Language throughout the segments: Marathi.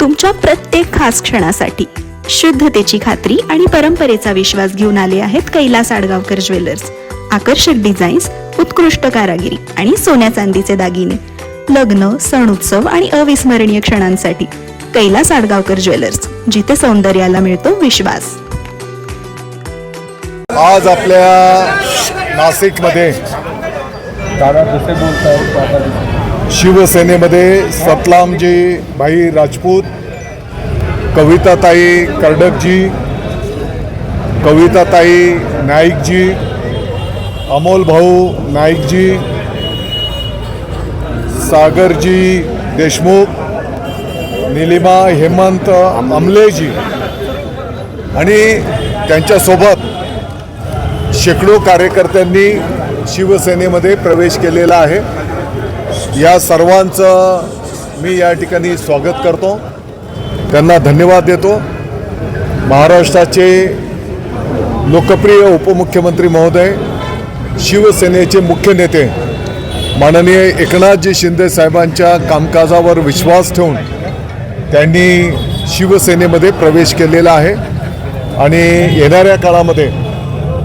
तुमच्या प्रत्येक खास क्षणासाठी शुद्धतेची खात्री आणि परंपरेचा विश्वास घेऊन आले आहेत कैलास आडगावकर ज्वेलर्स. आकर्षक डिझाईन्स, उत्कृष्ट कारागिरी आणि सोन्या चांदीचे दागिने लग्न, सण उत्सव आणि अविस्मरणीय क्षणांसाठी कैलास आडगावकर ज्वेलर्स, जिथे सौंदर्याला मिळतो विश्वास. आज आपल्या नाशिकमध्ये शिवसेनेमध्ये सतलामजी भाई राजपूत, कविताताई कर्डकजी, कविताताई नाईकजी, अमोल भाऊ नाईकजी, सागरजी देशमुख, निलिमा हेमंत आमलेजी आणि त्यांच्यासोबत शेकडो कार्यकर्त्यांनी शिवसेनेमध्ये प्रवेश केलेला आहे. या सर्वांचं मी या ठिकाणी स्वागत करतो, त्यांना धन्यवाद देतो. महाराष्ट्राचे लोकप्रिय उपमुख्यमंत्री महोदय, शिवसेनेचे मुख्य नेते माननीय एकनाथजी शिंदे साहेबांच्या कामकाजावर विश्वास ठेवून त्यांनी शिवसेनेमध्ये प्रवेश केलेला आहे आणि येणाऱ्या काळामध्ये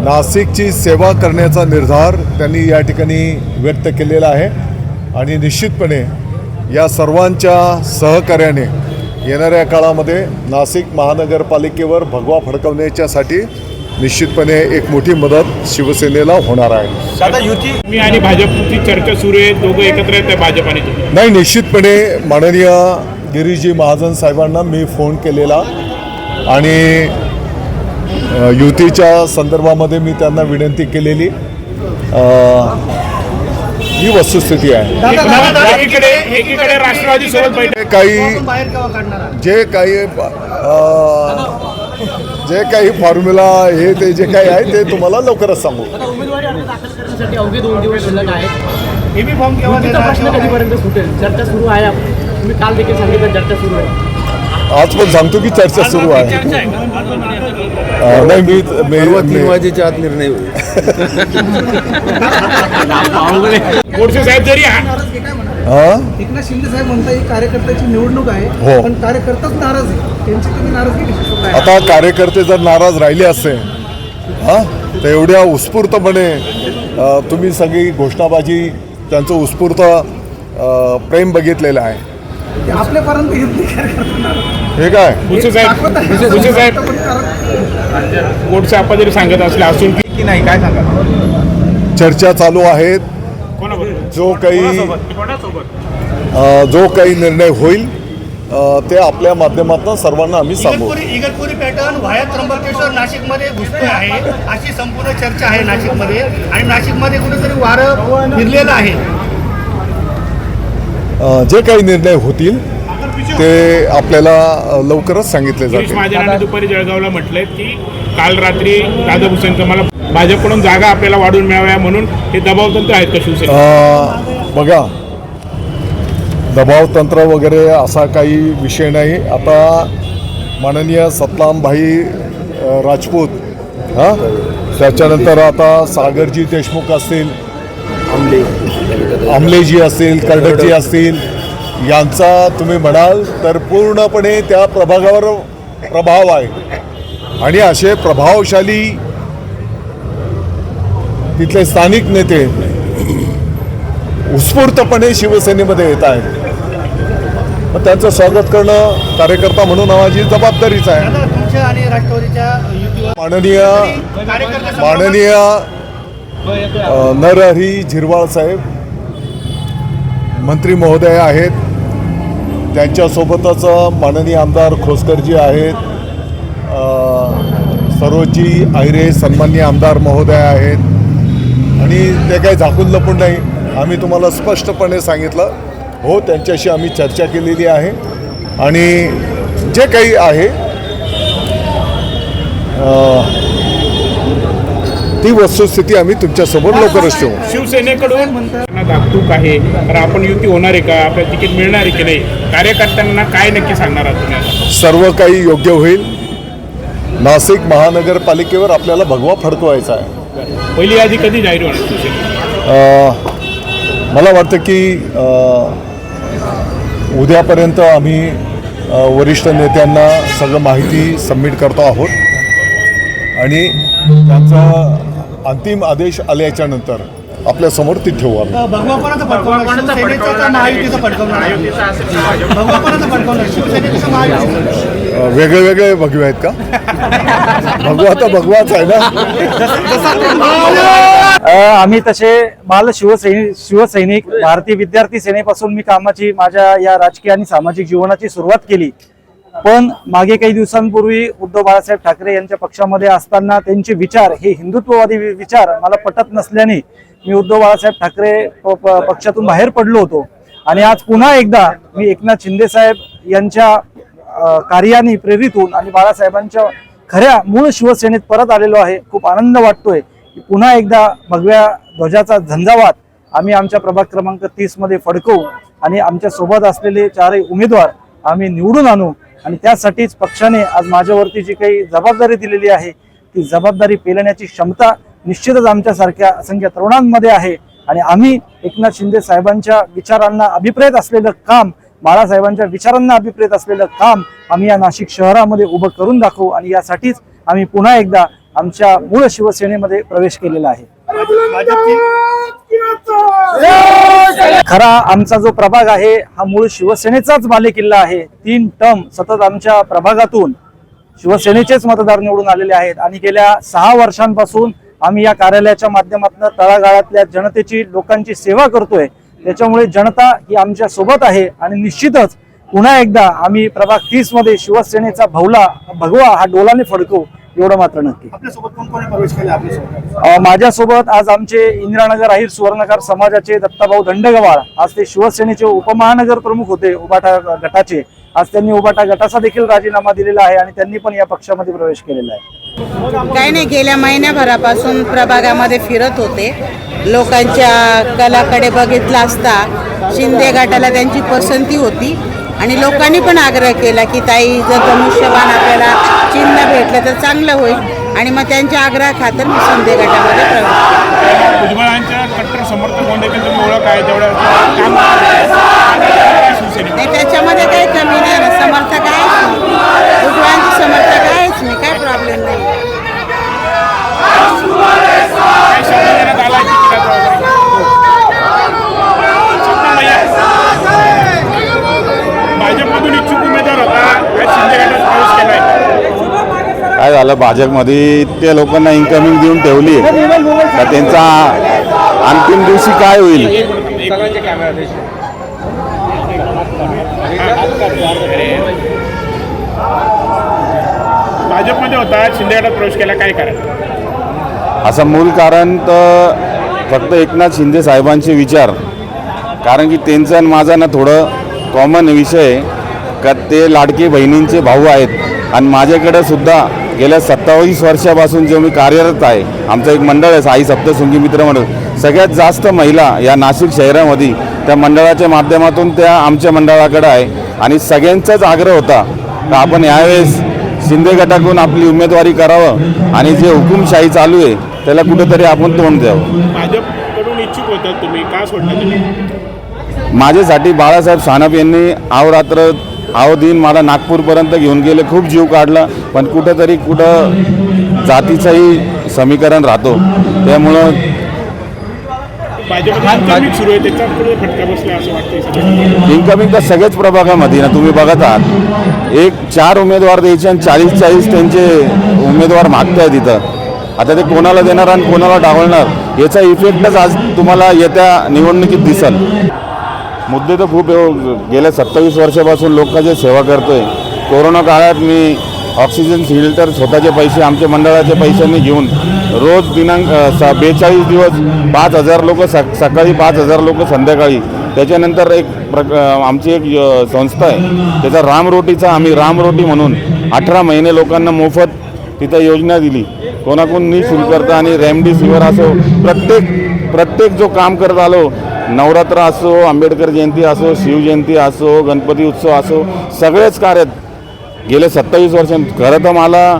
नाशिकची सेवा करण्याचा निर्धार त्यांनी या ठिकाणी व्यक्त केलेला आहे आणि निश्चितपणे या सर्वांच्या सहकार्याने येणाऱ्या काळामध्ये नाशिक महानगरपालिकेवर भगवा फडकवण्याच्यासाठी निश्चितपणे एक मोठी मदत शिवसेनेला होणार आहे. दादा, युती मी आणि भाजपची चर्चा सुरू आहे, दोघं एकत्र आहेत भाजप आणि नाही, निश्चितपणे माननीय गिरीशजी महाजन साहेबांना मी फोन केलेला आणि युतीच्या संदर्भामध्ये मी त्यांना विनंती केलेली. ही वस्तुस्थिती आहे. एकीकडे राष्ट्रवादी सोबत बैठक जे काही फॉर्म्युला हे ते जे काही आहे ते तुम्हाला लवकरच सांगू. अवघे 2 दिवस शिल्लक आहेत. युतीचा प्रश्न कधीपर्यंत सुटेल? चर्चा सुरू आहे. तुम्ही काल देखील सांगितलं चर्चा सुरू आहे. आज पण सांगतो की चर्चा सुरू आहे. नाही, मी 3 वाजेच्या आत निर्णय होईल. गोडसे साहेब जरी एकनाथ शिंदे साहेब म्हणतात ही कार्यकर्त्याची निवडणूक आहे, हो, पण कार्यकर्ताच नाराज आहे. त्यांची तुम्ही नाराजगी कशी सोडताय? आता कार्यकर्ते जर नाराज राहिले असते तर एवढ्या उत्स्फूर्तपणे तुम्ही सगळी घोषणाबाजी, त्यांचं उत्स्फूर्त प्रेम बघितलेलं आहे. ते आपल्यापर्यंत येत नाही कार्यकर्ता. हे काय गोडसे साहेब गोडसे आपण जरी सांगत असले असून की नाही, काय सांगा? चर्चा चालू आहेत. जो काही निर्णय होईल ते आपल्या माध्यमातून सर्वांना आम्ही सांगू. इगतपुरी पॅटर्न व्हाया त्र्यंबकेश्वर नाशिकमध्ये घुसतोय आहे अशी संपूर्ण चर्चा आहे नाशिकमध्ये, आणि नाशिकमध्ये कुठेतरी वारं फिरलेलं आहे. जे काही निर्णय होतील ते आपल्याला लवकरच सांगितले जातील. महाजनांनी दुपारी जळगावला म्हटलंय की काल रात्री दादा भुसेंचं मला भाजपकडून जागा आपल्याला वाढून मिळाव्या म्हणून हे दबावतंत्र आहेत का शिवसेना? बघा, दबावतंत्र वगैरे असा काही विषय नाही. आता माननीय सतलामभाई राजपूत, त्याच्यानंतर आता सागरजी देशमुख असतील, आमलेजी असतील, कर्डकजी असतील, यांचा तुम्ही म्हणाल तर पूर्णपणे त्या प्रभागावर प्रभाव आहे आणि असे प्रभावशाली तिथले स्थानिक नेते उत्स्फूर्तपणे शिवसेनेमध्ये येत आहेत. मग त्यांचं स्वागत करणं कार्यकर्ता म्हणून माझी जबाबदारीच आहे. तुमच्या आणि राष्ट्रवादीच्या युतीवर माननीय नरहरी झिरवाळ साहेब मंत्री महोदय आहेत, त्यांच्यासोबतच माननीय आमदार खोसकरजी आहेत, सरोजजी आहिरे सन्माननीय आमदार महोदय आहेत आणि ते काही झाकून लपून नाही. आम्ही तुम्हाला स्पष्टपणे सांगितलं, हो, त्यांच्याशी आम्ही चर्चा केलेली आहे आणि जे काही आहे ती वस्तुस्थिती आम्ही तुमच्यासोबत लवकरच ठेवू. शिवसेनेकडून धाकधूक आहे, तर आपण युती होणार आहे का, आपल्याला तिकीट मिळणार आहे की नाही, कार्यकर्त्यांना काय नक्की सांगणार आहात तुम्ही? सर्व काही योग्य होईल. नाशिक महानगरपालिकेवर आपल्याला भगवा फडकवायचा आहे. पहिली यादी कधी जाहीर होणार? मला वाटतं की उद्यापर्यंत आम्ही वरिष्ठ नेत्यांना सगळं माहिती सबमिट करतो आहोत आणि त्याचा अंतिम आदेश आल्याच्यानंतर आपल्यासमोर ती ठेवू आम्ही. भगवा कोणाचा फडकवणार? शिवसेनेचा का महायुतीचा फडकवणार? भगवा कोणाचा फडकवणार? शिवसेनेचा का महायुतीचा? वेगळे वेगळे भगवे आहेत का? भगवा तर भगवाच आहे ना. आम्ही तसे बाल शिवसैनिक भारतीय विद्यार्थी सेनेपासून मी कामाची माझ्या या राजकीय आणि सामाजिक जीवनाची सुरुवात केली. पण मागे काही दिवसांपूर्वी उद्धव बाळासाहेब ठाकरे यांच्या पक्षामध्ये असताना त्यांचे विचार हे हिंदुत्ववादी विचार मला पटत नसल्याने मी उद्धव बाळासाहेब ठाकरे पक्षातून बाहेर पडलो होतो. आणि आज पुन्हा एकदा मी एकनाथ शिंदे साहेब यांच्या कार्याने प्रेरित होऊन आणि बाळासाहेबांच्या खऱ्या मूळ शिवसेनेत परत आलेलो आहे. खूप आनंद वाटतोय की पुन्हा एकदा भगव्या ध्वजाचा झंझावात आम्ही आमच्या प्रभाग क्रमांक 30 मध्ये फडकवू आणि आमच्या सोबत असलेले चारही उमेदवार आम्ही निवडून आणू. आणि त्यासाठीच पक्षाने आज माझ्यावरती जी काही जबाबदारी दिलेली आहे ती जबाबदारी पेलण्याची क्षमता निश्चितच आमच्यासारख्या असंख्य तरुणांमध्ये आहे. आणि आम्ही एकनाथ शिंदे साहेबांच्या विचारांना अभिप्रेत असलेलं काम, बाळासाहेबांच्या विचारांना अभिप्रेत असलेलं काम आम्ही या नाशिक शहरामध्ये उभं करून दाखवू. आणि यासाठीच आम्ही पुन्हा एकदा आमच्या मूळ शिवसेनेमध्ये प्रवेश केलेला आहे. खरा आमचा जो प्रभाग आहे हा मूळ शिवसेनेचाच बालेकिल्ला आहे. 3 टर्म सतत आमच्या प्रभागातून शिवसेनेचेच मतदार निवडून आलेले आहेत. आणि गेल्या 6 वर्षांपासून आम्ही या कार्यालयाच्या माध्यमातून तळागाळातल्या जनतेची, लोकांची सेवा करतोय. त्याच्यामुळे जनता ही आमच्या सोबत आहे. आणि निश्चितच पुन्हा एकदा आम्ही प्रभाग 30 मध्ये शिवसेनेचा भगवा हा डोलाने फडकवू, एवढं मात्र नक्की. आपल्यासोबत कोण कोणी प्रवेश केला आपल्यासोबत? माझ्यासोबत आज आमचे इंदिरानगर अहिर सुवर्णकार समाजाचे दत्ताभाऊ दंडगवाळ, आज ते शिवसेनेचे उपमहानगर प्रमुख होते उबाटा गटाचे. आज त्यांनी उबाटा गटाचा देखील राजीनामा दिलेला आहे आणि त्यांनी पण या पक्षामध्ये प्रवेश केलेला आहे. काही नाही, गेल्या महिन्याभरापासून प्रभागामध्ये फिरत होते. लोकांच्या कलाकडे बघितला असता शिंदे गटाला त्यांची पसंती होती आणि लोकांनी पण आग्रह केला की ताई, जर धनुष्यबाण आपल्याला चिन्ह भेटलं तर चांगलं होईल. आणि मग त्यांच्या आग्रहाखातर मी शिंदे गटामध्ये प्रवेश केला. भुजबळांच्या कट्टर समर्थक होऊन देखील तुम्ही ओळख आहे तेवढं काम शिवसेनेत. नाही, त्याच्यामध्ये काही कमी नाही ना. समर्थक आहेच मी, भुजबळांचे समर्थक आहेच मी, काही प्रॉब्लेम नाही. काही शब्द देण्यात आला आहे की भाजपमधून इच्छुक उमेदवार होता, आज शिंदे गटात प्रवेश केलाय. काय झालं, भाजपमध्ये इतक्या लोकांना इन्कमिंग देऊन ठेवली तर त्यांचा अंतिम दिवशी काय होईल. भाजपमध्ये होता, शिंदे गटात प्रवेश केला, काय करायचं? असं मूळ कारण तर फक्त एकनाथ शिंदे साहेबांचे विचार. कारण की त्यांचा आणि माझा ना थोडं कॉमन विषय का ते लाडके बहिणींचे भाऊ आहेत. आणि माझ्याकडे सुद्धा गेल्या 27 वर्षापासून जे मी कार्यरत आहे, आमचं एक मंडळ आहे साई सप्तशृंगी मित्र मंडळ. सगळ्यात जास्त महिला या नाशिक शहरामध्ये त्या मंडळाच्या माध्यमातून त्या आमच्या मंडळाकडे आहे. आणि सगळ्यांचाच आग्रह होता का आपण यावेळेस शिंदे गटाकडून आपली उमेदवारी करावं आणि जे हुकुमशाही चालू आहे त्याला कुठेतरी आपण तोंड द्यावं. भाजपकडून इच्छुक होता तुम्ही, का सोडला तुम्ही? माझ्यासाठी बाळासाहेब सानप यांनी अवरात्र दिन मला नागपूरपर्यंत घेऊन गेले, खूप जीव काढला. पण कुठंतरी जातीचंही समीकरण राहतो, त्यामुळं भाजपमध्ये सुरू आहे, त्याचा पुढे फटका बसला असं वाटतं. इन्कमिंग तर सगळेच प्रभागामध्ये ना तुम्ही बघत आहात, 4 उमेदवार द्यायचे आणि 40 त्यांचे उमेदवार मागताय तिथं. आता ते कोणाला देणार आणि कोणाला डावलणार याचा इफेक्टच आज तुम्हाला येत्या निवडणुकीत दिसेल. मुद्दे तर खूप गेल्या 27 वर्षापासून लोकांची सेवा करतोय. कोरोना काळात मी ऑक्सिजन सिलेंडर स्वतःचे पैसे, आमच्या मंडळाच्या पैशांनी घेऊन रोज दिनांक 42 दिवस 5,000 लोक सकाळी, 5,000 लोक संध्याकाळी. त्याच्यानंतर आमची एक संस्था आहे, त्याचा रामरोटीचा आम्ही रामरोटी म्हणून 18 महिने लोकांना मोफत तिथं योजना दिली. कोणाकोण निःशुल्क आणि रेमडेसिवीर असो, प्रत्येक जो काम करत आलो, नवरात्र असो, आंबेडकर जयंती असो, शिवजयंती असो, गणपती उत्सव असो, सगळेच कार्य गेले 27 वर्ष. खरं तर मला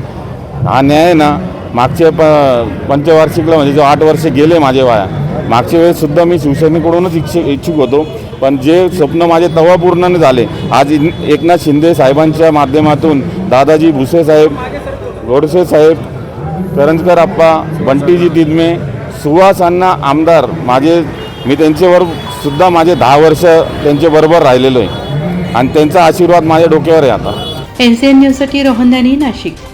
हा न्याय ना मागच्या पंचवार्षिकला म्हणजे जो 8 वर्ष गेले माझे वाया, मागच्या वेळेससुद्धा मी शिवसेनेकडूनच इच्छुक होतो. पण जे स्वप्न माझे तेव्हा पूर्ण नाही झाले, आज एकनाथ शिंदे साहेबांच्या माध्यमातून दादाजी भुसे साहेब, गोडसे साहेब, करंजकर आप्पा, बंटीजी दिदमे, सुहास अण्णा आमदार मी त्यांच्यावर सुद्धा माझे 10 वर्ष त्यांच्याबरोबर राहिलेलो आहे आणि त्यांचा आशीर्वाद माझ्या डोक्यावर आहे आता. NCN न्यूजसाठी रोहन दानी, नाशिक.